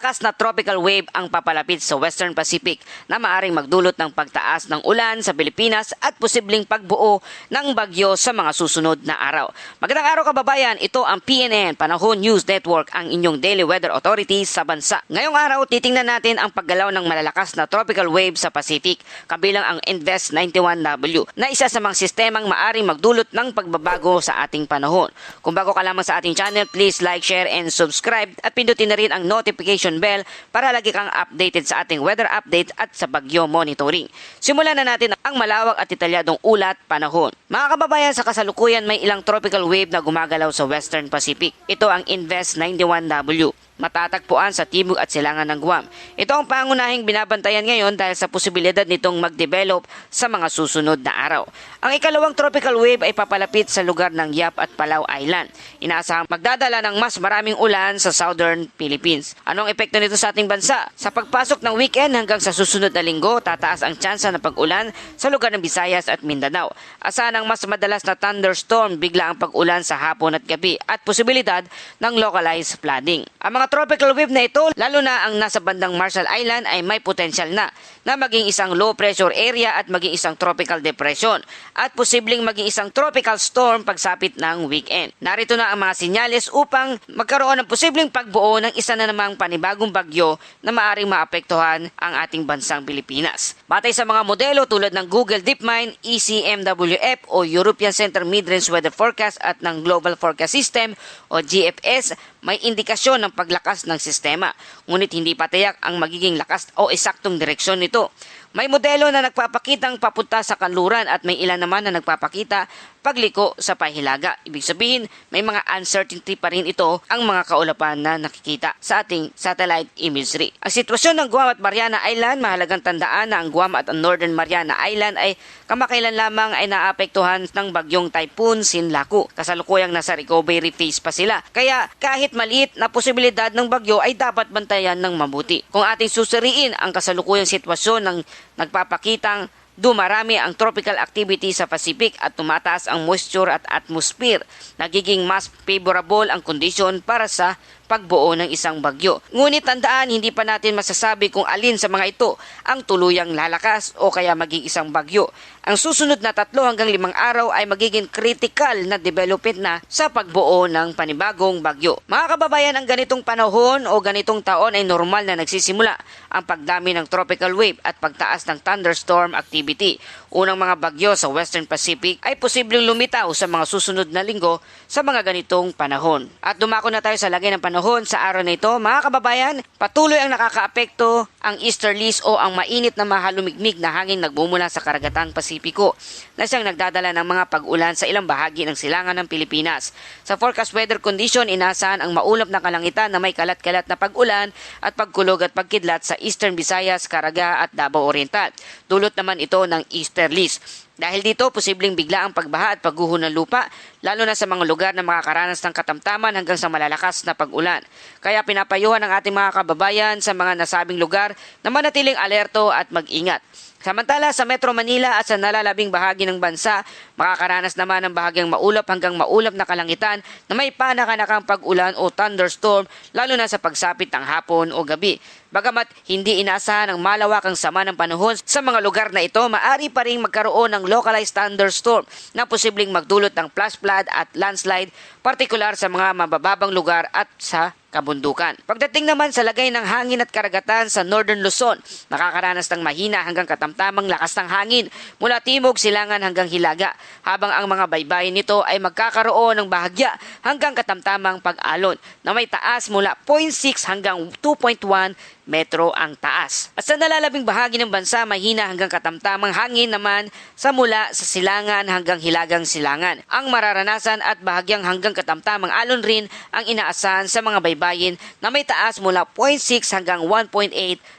Malalakas na tropical wave ang papalapit sa Western Pacific na maaring magdulot ng pagtaas ng ulan sa Pilipinas at posibleng pagbuo ng bagyo sa mga susunod na araw. Magandang araw kababayan, ito ang PNN Panahon News Network, ang inyong daily weather authority sa bansa. Ngayong araw, titingnan natin ang paggalaw ng malalakas na tropical wave sa Pacific, kabilang ang Invest 91W na isa sa mga sistemang maaring magdulot ng pagbabago sa ating panahon. Kung bago ka lamang sa ating channel, please like, share, and subscribe at pindutin na rin ang notification bell para lagi kang updated sa ating weather update at sa bagyo monitoring. Simulan na natin ang malawak at detalyadong ulat panahon. Mga kababayan, sa kasalukuyan may ilang tropical wave na gumagalaw sa Western Pacific. Ito ang Invest 91W. Matatagpuan sa timog at silangan ng Guam. Ito ang pangunahing binabantayan ngayon dahil sa posibilidad nitong mag-develop sa mga susunod na araw. Ang ikalawang tropical wave ay papalapit sa lugar ng Yap at Palau Island. Inaasahang magdadala ng mas maraming ulan sa Southern Philippines. Anong epekto nito sa ating bansa? Sa pagpasok ng weekend hanggang sa susunod na linggo, tataas ang tsansa ng pag-ulan sa lugar ng Visayas at Mindanao. Asahan ang mas madalas na thunderstorm, bigla ang pag-ulan sa hapon at gabi at posibilidad ng localized flooding. Ang mga tropical wave na ito, lalo na ang nasa bandang Marshall Island, ay may potensyal na maging isang low pressure area at maging isang tropical depression at posibleng maging isang tropical storm pagsapit ng weekend. Narito na ang mga sinyales upang magkaroon ng posibleng pagbuo ng isa na namang panibagong bagyo na maaring maapektuhan ang ating bansang Pilipinas. Batay sa mga modelo tulad ng Google DeepMind, ECMWF o European Center Mid-Range Weather Forecast at ng Global Forecast System o GFS, may indikasyon ng paglakas ng sistema, ngunit hindi pa tiyak ang magiging lakas o eksaktong direksyon nito. May modelo na nagpapakitang papunta sa kanluran at may ilan naman na nagpapakita pagliko sa pahilaga. Ibig sabihin, may mga uncertainty pa rin ito ang mga kaulapan na nakikita sa ating satellite imagery. Ang sitwasyon ng Guam at Mariana Island, mahalagang tandaan na ang Guam at ang Northern Mariana Island ay kamakailan lamang ay naapektuhan ng bagyong Typhoon Sinlaku. Kasalukuyang nasa recovery phase pa sila. Kaya kahit maliit na posibilidad ng bagyo ay dapat bantayan ng mabuti. Kung ating susuriin ang kasalukuyang sitwasyon ng nagpapakitang dumarami ang tropical activity sa Pacific at tumataas ang moisture at atmosphere, nagiging mas favorable ang kondisyon para sa pagbuo ng isang bagyo. Ngunit tandaan, hindi pa natin masasabi kung alin sa mga ito ang tuluyang lalakas o kaya maging isang bagyo. Ang susunod na 3 hanggang 5 araw ay magiging critical na development na sa pagbuo ng panibagong bagyo. Mga kababayan, ang ganitong panahon o ganitong taon ay normal na nagsisimula ang pagdami ng tropical wave at pagtaas ng thunderstorm activity. Unang mga bagyo sa Western Pacific ay posibleng lumitaw sa mga susunod na linggo sa mga ganitong panahon. At dumako na tayo sa lagay ng panahon sa araw na ito. Mga kababayan, patuloy ang nakakaapekto ang easterlies o ang mainit na mahalumigmig na hangin nagbumula sa karagatang Pasipiko na siyang nagdadala ng mga pag-ulan sa ilang bahagi ng silangan ng Pilipinas. Sa forecast weather condition, inasahan ang maulap na kalangitan na may kalat-kalat na pag-ulan at pagkulog at pagkidlat sa Eastern Visayas, Caraga at Davao Oriental. Dulot naman ito ng easterlies. Dahil dito, posibleng bigla ang pagbaha at pagguho ng lupa, lalo na sa mga lugar na makakaranas ng katamtaman hanggang sa malalakas na pag-ulan. Kaya pinapayuhan ng ating mga kababayan sa mga nasabing lugar na manatiling alerto at mag-ingat. Samantala, sa Metro Manila at sa nalalabing bahagi ng bansa, makakaranas naman ng bahagyang maulap hanggang maulap na kalangitan na may panakanakang pag-ulan o thunderstorm, lalo na sa pagsapit ng hapon o gabi. Bagamat hindi inaasahan ang malawakang sama ng panahon sa mga lugar na ito, maaari pa rin magkaroon ng localized thunderstorm na posibleng magdulot ng flash flood at landslide, partikular sa mga mabababang lugar at sa kabundukan. Pagdating naman sa lagay ng hangin at karagatan sa Northern Luzon, makakaranas ng mahina hanggang katamtamang lakas ng hangin mula timog, silangan hanggang hilaga, habang ang mga baybayin nito ay magkakaroon ng bahagya hanggang katamtamang pag-alon na may taas mula 0.6 hanggang 2.1 metro ang taas. At sa nalalabing bahagi ng bansa, mahina hanggang katamtamang hangin naman sa mula sa silangan hanggang hilagang silangan. Ang mararanasan at bahagyang hanggang katamtamang alon rin ang inaasahan sa mga baybayin na may taas mula 0.6 hanggang 1.8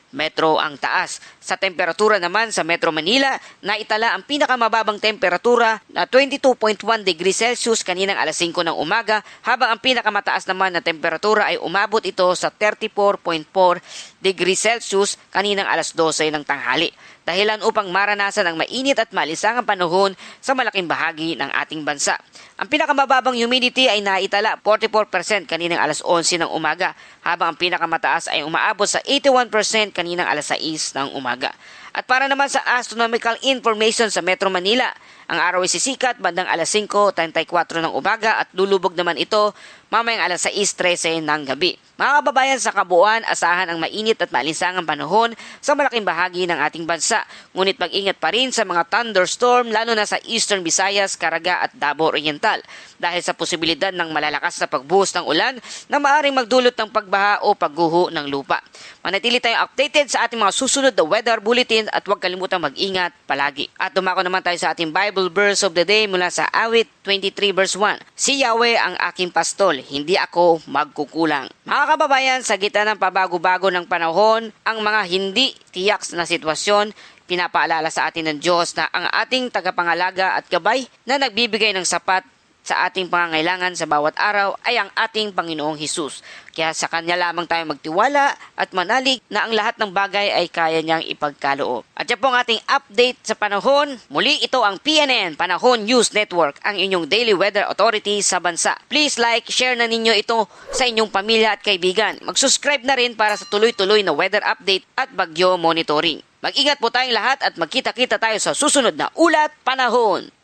metro ang taas. Sa temperatura naman sa Metro Manila, naitala ang pinakamababang temperatura na 22.1 degrees Celsius kaninang alas 5 ng umaga, habang ang pinakamataas naman na temperatura ay umabot ito sa 34.4 degrees Celsius kaninang alas 12 ng tanghali. Dahilan upang maranasan ang mainit at malisangang panahon sa malaking bahagi ng ating bansa. Ang pinakamababang humidity ay naitala 44% kaninang alas 11 ng umaga, habang ang pinakamataas ay umaabot sa 81% kaninang alas 6 ng umaga. At para naman sa astronomical information sa Metro Manila, ang araw ay sisikat bandang alas 5:34 ng umaga at lulubog naman ito mamayang alas 6:13 ng gabi. Mga kababayan, sa kabuuan, asahan ang mainit at malinsangang panahon sa malaking bahagi ng ating bansa. Ngunit mag-ingat pa rin sa mga thunderstorm lalo na sa Eastern Visayas, Caraga at Davao Oriental dahil sa posibilidad ng malalakas na pagbuhos ng ulan na maaaring magdulot ng pagbaha o pagguho ng lupa. Manatili tayong updated sa ating mga susunod na weather bulletin at huwag kalimutang mag-ingat palagi. At dumako naman tayo sa ating Bible verse of the day mula sa Awit 23 verse 1. Si Yahweh ang aking pastol, hindi ako magkukulang. Mga kababayan, sa gitna ng pabago-bago ng panahon, ang mga hindi tiyak na sitwasyon, pinapaalala sa atin ng Diyos na ang ating tagapangalaga at gabay na nagbibigay ng sapat sa ating pangangailangan sa bawat araw ay ang ating Panginoong Hesus. Kaya sa Kanya lamang tayo magtiwala at manalig na ang lahat ng bagay ay kaya niyang ipagkaloob. At yan po ang ating update sa panahon. Muli ito ang PNN Panahon News Network, ang inyong daily weather authority sa bansa. Please like, share na ninyo ito sa inyong pamilya at kaibigan. Mag-subscribe na rin para sa tuloy-tuloy na weather update at bagyo monitoring. Mag-ingat po tayong lahat at magkita-kita tayo sa susunod na Ulat Panahon.